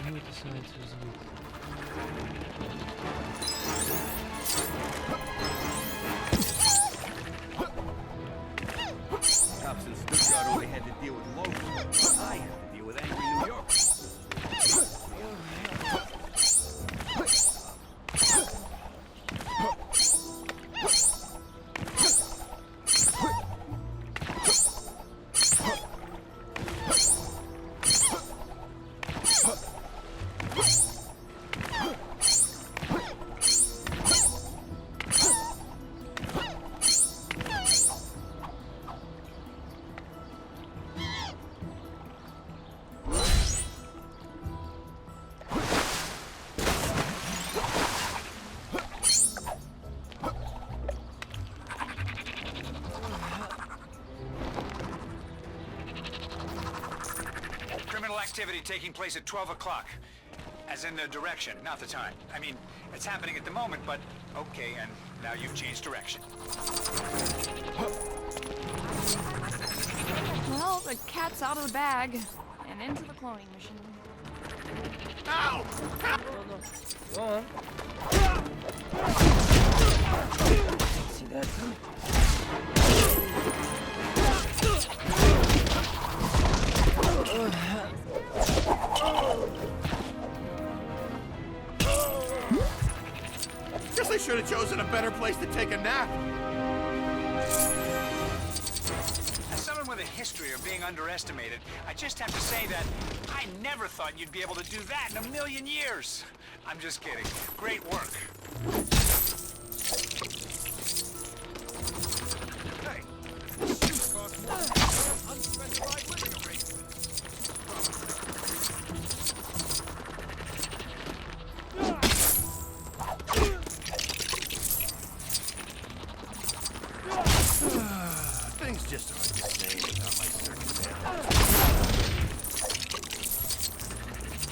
who decides who's who? Cops in Stuttgart only had to deal with locals. I had to deal with angry New Yorkers. Activity taking place at 12 o'clock. As in the direction, not the time. I mean, it's happening at the moment, but okay, and now you've changed direction. Well, the cat's out of the bag and into the cloning machine. Ow! Go on. See that? Guess I should have chosen a better place to take a nap. As someone with a history of being underestimated, I just have to say that I never thought you'd be able to do that in a million years. I'm just kidding. Great work. Hey, this costs more than unspecified living arrangement. Things just aren't the same without my circumstance.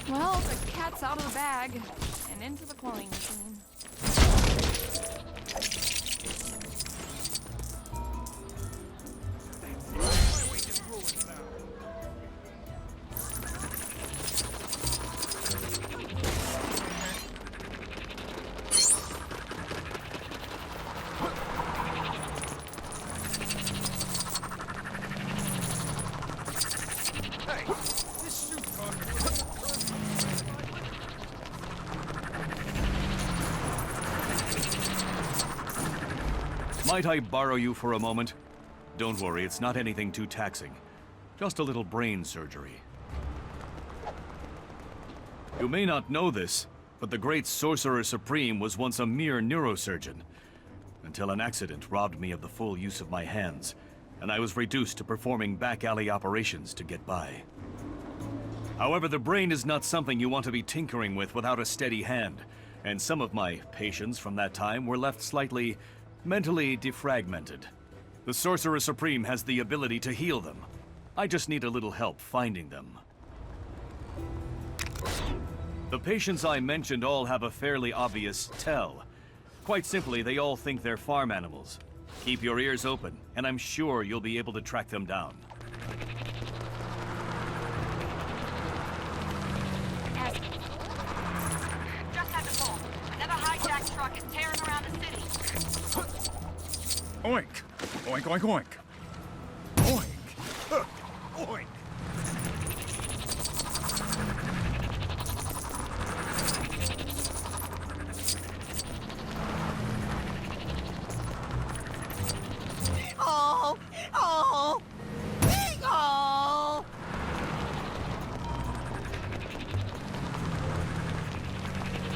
Well, the cat's out of the bag and into the cloning machine. Might I borrow you for a moment? Don't worry, it's not anything too taxing. Just a little brain surgery. You may not know this, but the great Sorcerer Supreme was once a mere neurosurgeon, until an accident robbed me of the full use of my hands, and I was reduced to performing back-alley operations to get by. However, the brain is not something you want to be tinkering with without a steady hand, and some of my patients from that time were left slightly mentally defragmented. The Sorcerer Supreme has the ability to heal them. I just need a little help finding them. The patients I mentioned all have a fairly obvious tell. Quite simply, they all think they're farm animals. Keep your ears open, and I'm sure you'll be able to track them down. Just had to pull. Another hijacked truck is tearing around the city. Oink! Oink, oink, oink! Oink! Oink! Oh! Oh! Oh!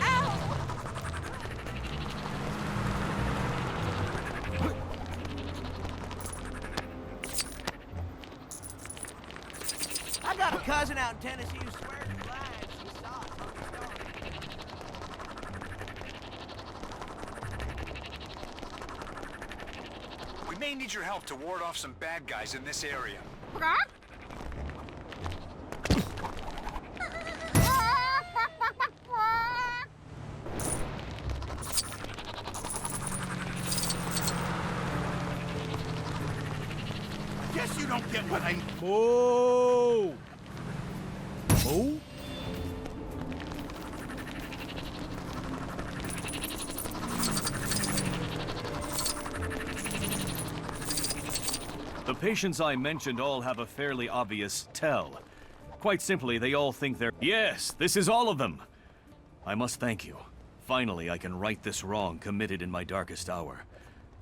Ow! I got a cousin out in Tennessee who swears blind she saw Tony Stark. We may need your help to ward off some bad guys in this area. Guess you don't get what I... Oh! Oh? patients I mentioned all have a fairly obvious tell. Quite simply, they all think they're— Yes, this is all of them! I must thank you. Finally, I can right this wrong committed in my darkest hour.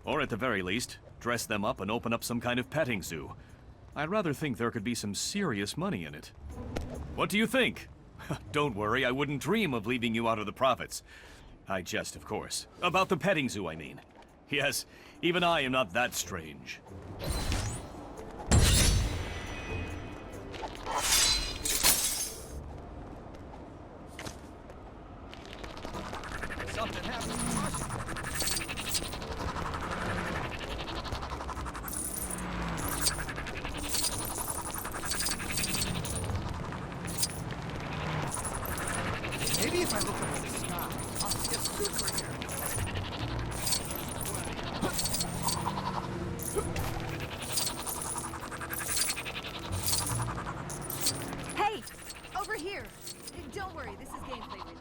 Or at the very least, dress them up and open up some kind of petting zoo. I'd rather think there could be some serious money in it. What do you think? Don't worry, I wouldn't dream of leaving you out of the profits. I jest, of course. About the petting zoo, I mean. Yes, even I am not that strange. Something happened to Washington. Maybe if I look up at the sky, I'll see a superhero. Hey! Over here! Don't worry, this is gameplay related.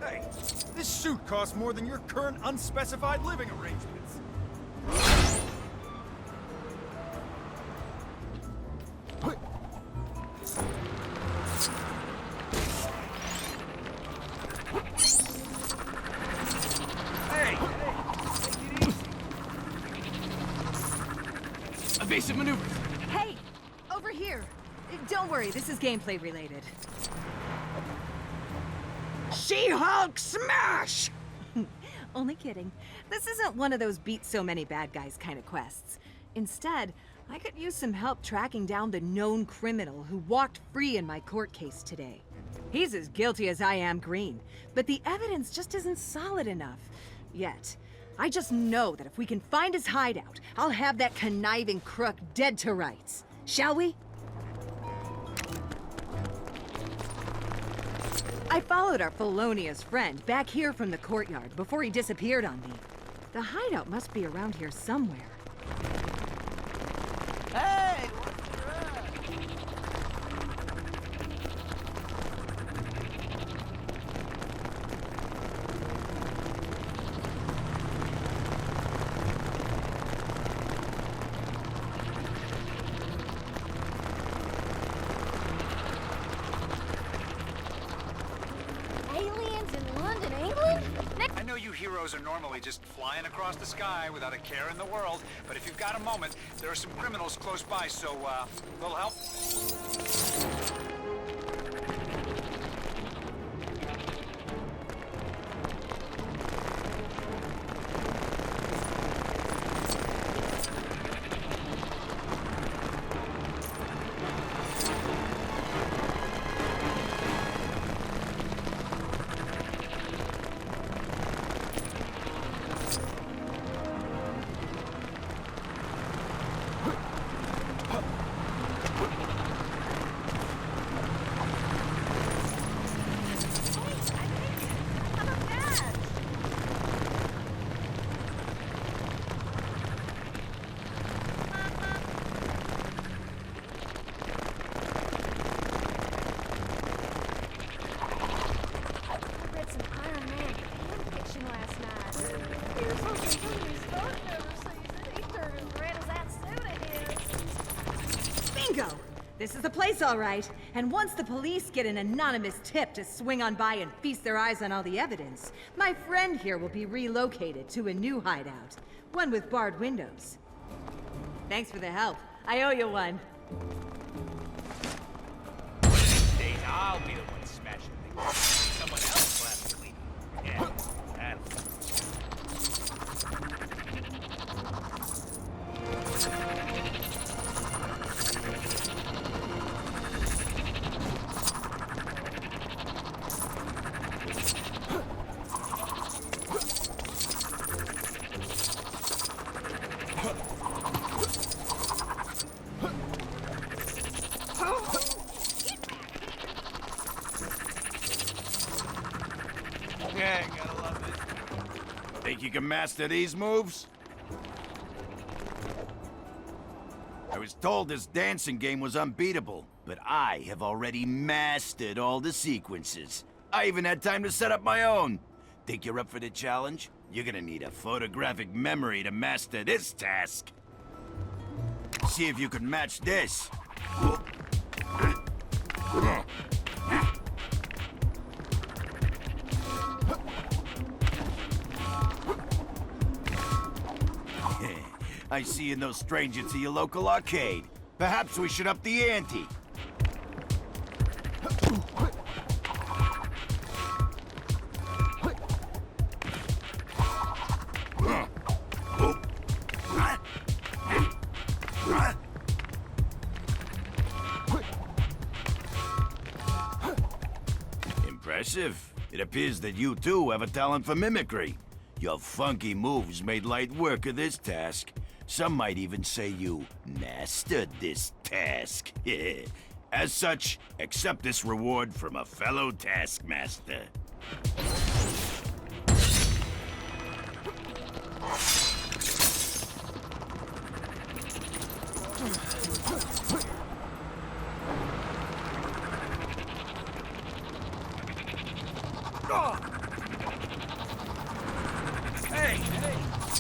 Hey, this suit costs more than your current unspecified living arrangements. Hey, take it easy. Evasive maneuvers. Hey! Over here! Don't worry, this is gameplay related. She-Hulk smash! Only kidding. This isn't one of those beat so many bad guys kind of quests. Instead, I could use some help tracking down the known criminal who walked free in my court case today. He's as guilty as I am green, but the evidence just isn't solid enough. Yet. I just know that if we can find his hideout, I'll have that conniving crook dead to rights. Shall we? I followed our felonious friend back here from the courtyard before he disappeared on me. The hideout must be around here somewhere. Hey, what's your rush? Aliens in London, England? I know you heroes are normally just flying across the sky without a care in the world, but if you've got a moment, there are some criminals close by, so, little help? This is the place, all right. And once the police get an anonymous tip to swing on by and feast their eyes on all the evidence, my friend here will be relocated to a new hideout. One with barred windows. Thanks for the help. I owe you one. Days, I'll be the one smashing things. Someone else will have to clean. Yeah, that'll. you can master these moves? I was told this dancing game was unbeatable, but I have already mastered all the sequences. I even had time to set up my own. Think you're up for the challenge? You're gonna need a photographic memory to master this task. See if you can match this. I see you no stranger to your local arcade. Perhaps we should up the ante. Impressive. It appears that you too have a talent for mimicry. Your funky moves made light work of this task. Some might even say you mastered this task. As such, accept this reward from a fellow taskmaster.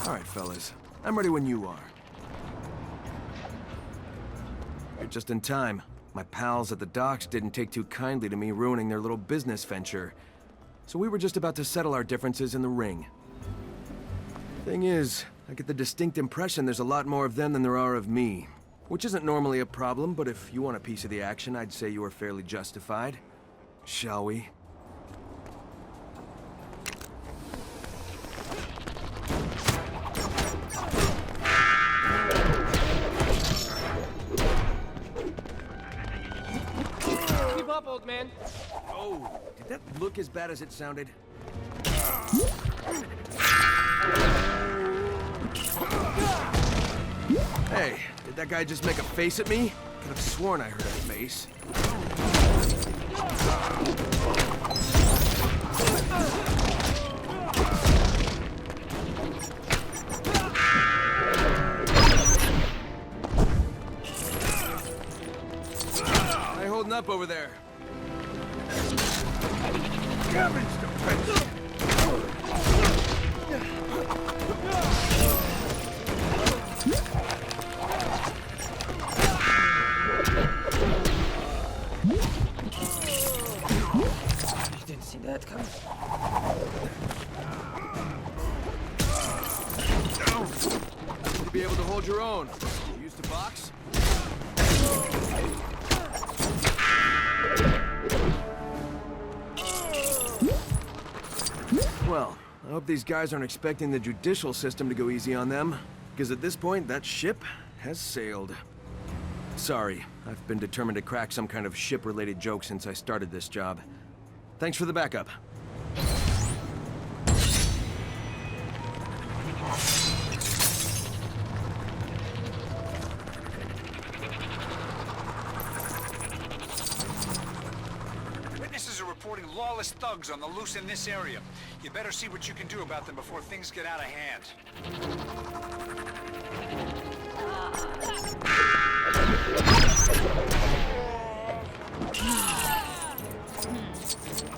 All right, fellas. I'm ready when you are. You're just in time. My pals at the docks didn't take too kindly to me ruining their little business venture. So we were just about to settle our differences in the ring. Thing is, I get the distinct impression there's a lot more of them than there are of me. Which isn't normally a problem, but if you want a piece of the action, I'd say you are fairly justified. Shall we? Up, old man. Oh, did that look as bad as it sounded? Hey, did that guy just make a face at me? Could have sworn I heard a face. How you holding up over there? You didn't see that coming. To be able to hold your own. You used to box? Well, I hope these guys aren't expecting the judicial system to go easy on them, because at this point, that ship has sailed. Sorry, I've been determined to crack some kind of ship-related joke since I started this job. Thanks for the backup. Witnesses are reporting lawless thugs on the loose in this area. You better see what you can do about them before things get out of hand.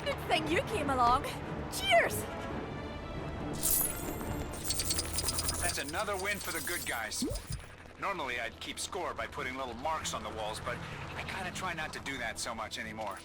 Good thing you came along. Cheers! That's another win for the good guys. Normally I'd keep score by putting little marks on the walls, but I kind of try not to do that so much anymore.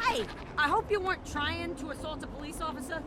Hey, I hope you weren't trying to assault a police officer.